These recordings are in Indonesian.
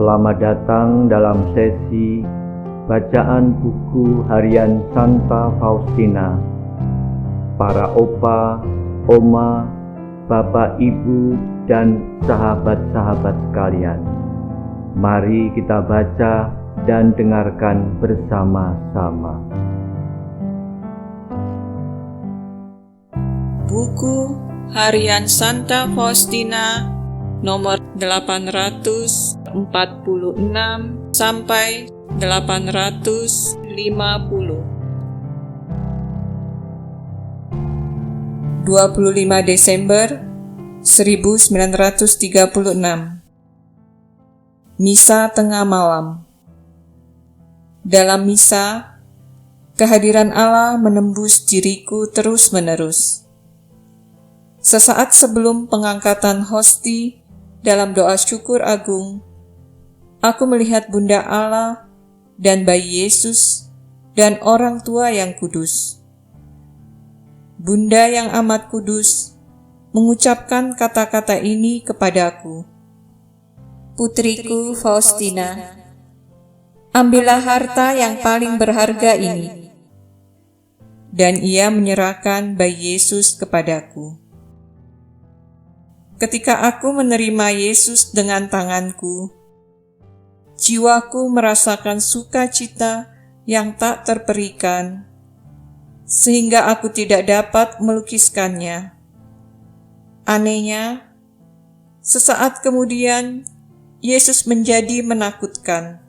Selamat datang dalam sesi bacaan buku harian Santa Faustina. Para opa, oma, bapak, ibu, dan sahabat-sahabat sekalian, mari kita baca dan dengarkan bersama-sama. Buku harian Santa Faustina nomor 846 sampai 850. 25 Desember 1936. Misa tengah malam. Dalam misa, kehadiran Allah menembus diriku terus-menerus. Sesaat sebelum pengangkatan hosti dalam doa syukur agung, aku melihat Bunda Allah dan bayi Yesus dan orang tua yang kudus. Bunda yang amat kudus mengucapkan kata-kata ini kepadaku. Putriku Faustina, ambillah harta yang paling berharga ini. Dan ia menyerahkan bayi Yesus kepadaku. Ketika aku menerima Yesus dengan tanganku, jiwaku merasakan sukacita yang tak terperikan, sehingga aku tidak dapat melukiskannya. Anehnya, sesaat kemudian Yesus menjadi menakutkan,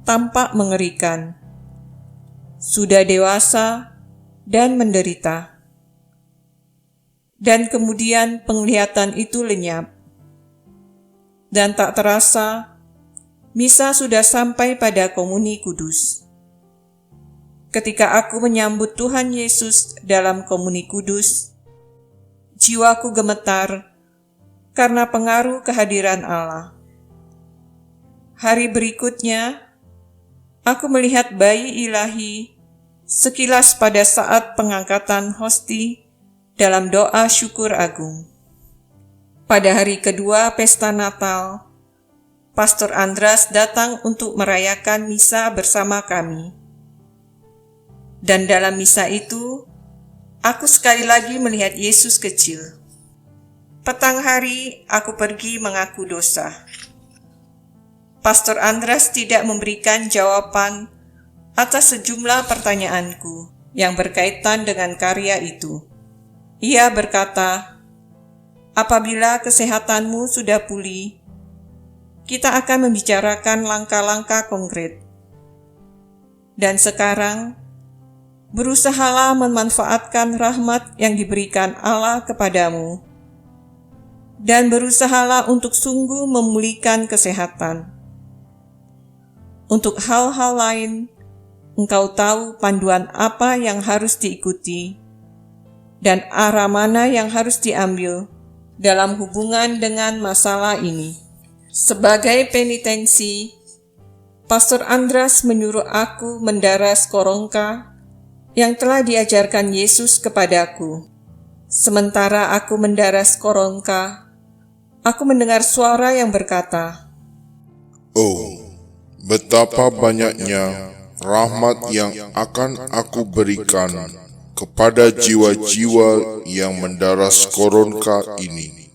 tampak mengerikan, sudah dewasa dan menderita. Dan kemudian penglihatan itu lenyap. Dan tak terasa, misa sudah sampai pada komuni kudus. Ketika aku menyambut Tuhan Yesus dalam komuni kudus, jiwaku gemetar karena pengaruh kehadiran Allah. Hari berikutnya, aku melihat bayi ilahi sekilas pada saat pengangkatan hosti dalam doa syukur agung. Pada hari kedua pesta Natal, Pastor Andras datang untuk merayakan misa bersama kami. Dan dalam misa itu, aku sekali lagi melihat Yesus kecil. Petang hari, aku pergi mengaku dosa. Pastor Andras tidak memberikan jawaban atas sejumlah pertanyaanku yang berkaitan dengan karya itu. Ia berkata, apabila kesehatanmu sudah pulih, kita akan membicarakan langkah-langkah konkret. Dan sekarang, berusahalah memanfaatkan rahmat yang diberikan Allah kepadamu, dan berusahalah untuk sungguh memulihkan kesehatan. Untuk hal-hal lain, engkau tahu panduan apa yang harus diikuti, dan arah mana yang harus diambil dalam hubungan dengan masalah ini. Sebagai penitensi, Pastor Andras menyuruh aku mendaras korongka yang telah diajarkan Yesus kepadaku. Sementara aku mendaras korongka, aku mendengar suara yang berkata, "Oh, betapa banyaknya rahmat yang akan aku berikan kepada jiwa-jiwa yang mendaras koronka ini."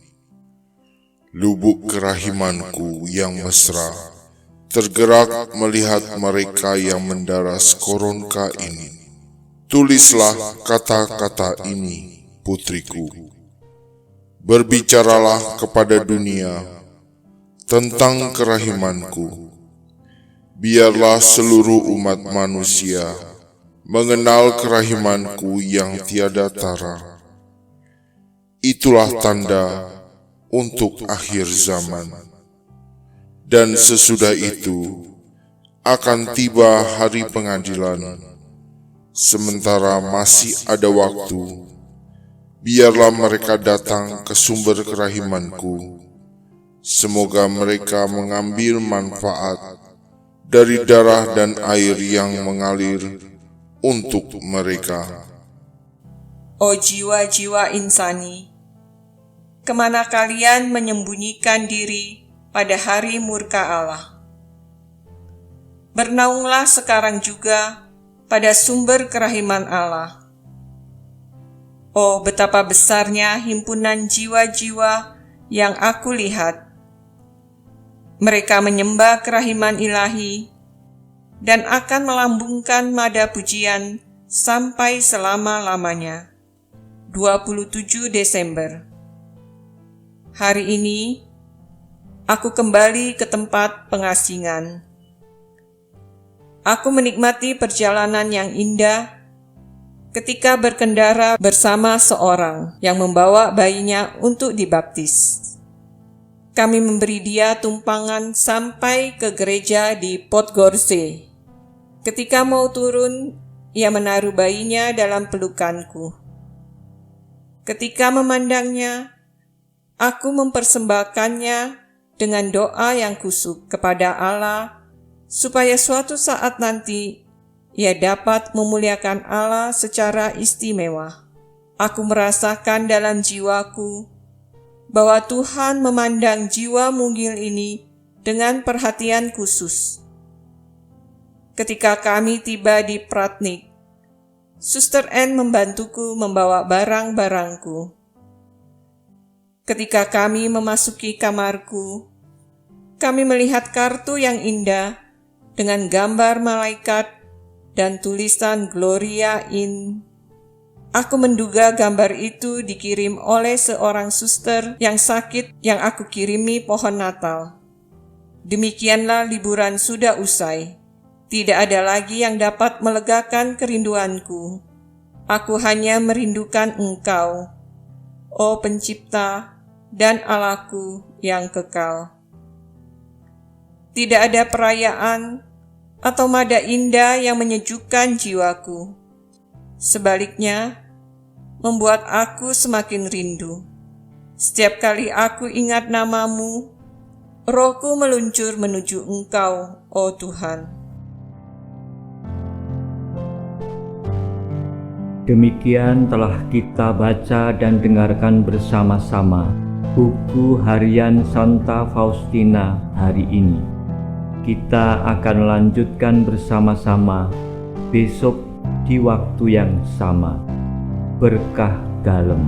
Lubuk kerahimanku yang mesra tergerak melihat mereka yang mendaras koronka ini. Tulislah kata-kata ini, putriku. Berbicaralah kepada dunia tentang kerahimanku. Biarlah seluruh umat manusia mengenal kerahimanku yang tiada tara. Itulah tanda untuk akhir zaman. Dan sesudah itu akan tiba hari pengadilan. Sementara masih ada waktu, biarlah mereka datang ke sumber kerahimanku. Semoga mereka mengambil manfaat dari darah dan air yang mengalir untuk mereka. O jiwa-jiwa insani, kemana kalian menyembunyikan diri pada hari murka Allah. Bernaunglah sekarang juga pada sumber kerahiman Allah. Oh, betapa besarnya himpunan jiwa-jiwa yang aku lihat. Mereka menyembah kerahiman ilahi dan akan melambungkan nada pujian sampai selama-lamanya. 27 Desember. Hari ini, aku kembali ke tempat pengasingan. Aku menikmati perjalanan yang indah ketika berkendara bersama seorang yang membawa bayinya untuk dibaptis. Kami memberi dia tumpangan sampai ke gereja di Podgorze. Ketika mau turun, ia menaruh bayinya dalam pelukanku. Ketika memandangnya, aku mempersembahkannya dengan doa yang kusuk kepada Allah, supaya suatu saat nanti ia dapat memuliakan Allah secara istimewa. Aku merasakan dalam jiwaku bahwa Tuhan memandang jiwa mungil ini dengan perhatian khusus. Ketika kami tiba di Pratnik, Suster N membantuku membawa barang-barangku. Ketika kami memasuki kamarku, kami melihat kartu yang indah dengan gambar malaikat dan tulisan Gloria in. Aku menduga gambar itu dikirim oleh seorang suster yang sakit yang aku kirimi pohon Natal. Demikianlah liburan sudah usai. Tidak ada lagi yang dapat melegakan kerinduanku. Aku hanya merindukan Engkau, oh Pencipta dan Allahku yang kekal. Tidak ada perayaan atau nada indah yang menyejukkan jiwaku. Sebaliknya, membuat aku semakin rindu. Setiap kali aku ingat namamu, rohku meluncur menuju Engkau, oh Tuhan. Demikian telah kita baca dan dengarkan bersama-sama buku harian Santa Faustina hari ini. Kita akan lanjutkan bersama-sama besok di waktu yang sama. Berkah dalam.